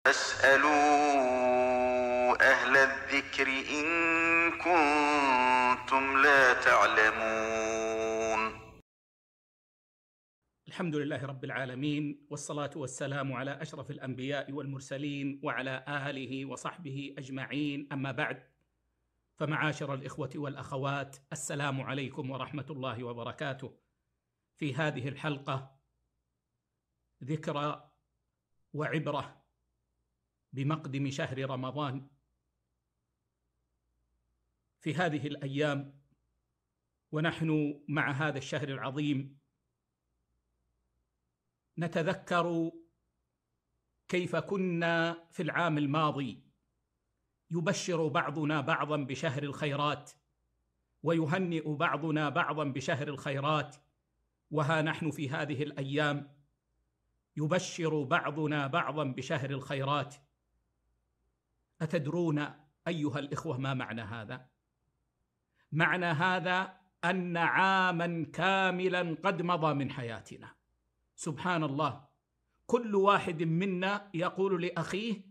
فاسألوا أهل الذكر إن كنتم لا تعلمون. الحمد لله رب العالمين، والصلاة والسلام على أشرف الأنبياء والمرسلين وعلى آله وصحبه أجمعين، أما بعد. فمعاشر الإخوة والأخوات، السلام عليكم ورحمة الله وبركاته. في هذه الحلقة ذكرى وعبرة بمقدم شهر رمضان. في هذه الأيام ونحن مع هذا الشهر العظيم نتذكر كيف كنا في العام الماضي يبشر بعضنا بعضا بشهر الخيرات ويهنئ بعضنا بعضا بشهر الخيرات، وها نحن في هذه الأيام يبشر بعضنا بعضا بشهر الخيرات. أتدرون أيها الإخوة ما معنى هذا؟ معنى هذا أن عاما كاملا قد مضى من حياتنا. سبحان الله، كل واحد منا يقول لأخيه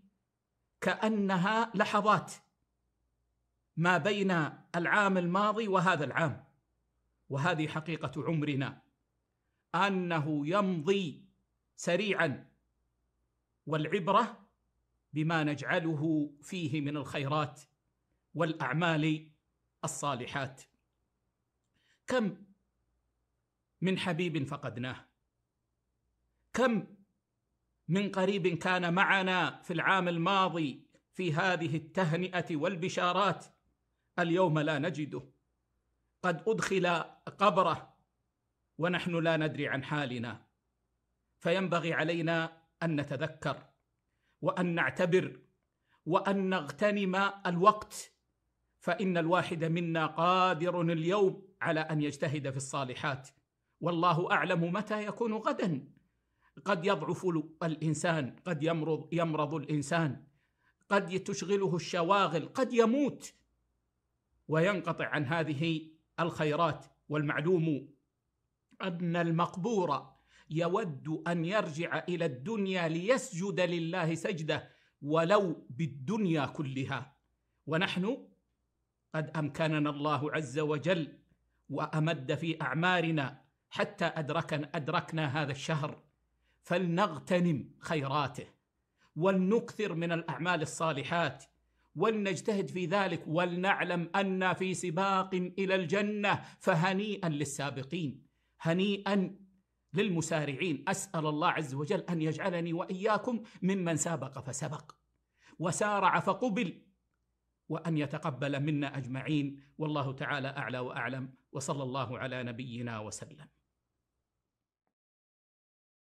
كأنها لحظات ما بين العام الماضي وهذا العام، وهذه حقيقة عمرنا، أنه يمضي سريعا، والعبرة بما نجعله فيه من الخيرات والأعمال الصالحات. كم من حبيب فقدناه، كم من قريب كان معنا في العام الماضي في هذه التهنئة والبشارات، اليوم لا نجده، قد أدخل قبره ونحن لا ندري عن حالنا. فينبغي علينا أن نتذكر وأن نعتبر وأن نغتنم الوقت، فإن الواحد منا قادر اليوم على أن يجتهد في الصالحات، والله أعلم متى يكون غدا. قد يضعف الإنسان، قد يمرض الإنسان، قد تشغله الشواغل، قد يموت وينقطع عن هذه الخيرات. والمعلوم أن المقبور يود أن يرجع إلى الدنيا ليسجد لله سجدة ولو بالدنيا كلها، ونحن قد أمكننا الله عز وجل وأمد في أعمارنا حتى أدركنا هذا الشهر، فلنغتنم خيراته ولنكثر من الأعمال الصالحات ولنجتهد في ذلك، ولنعلم أن في سباق إلى الجنة، فهنيئا للسابقين، هنيئا للمسارعين. أسأل الله عز وجل أن يجعلني وإياكم ممن سابق فسبق وسارع فقبل، وأن يتقبل منا أجمعين، والله تعالى أعلى وأعلم، وصلى الله على نبينا وسلم.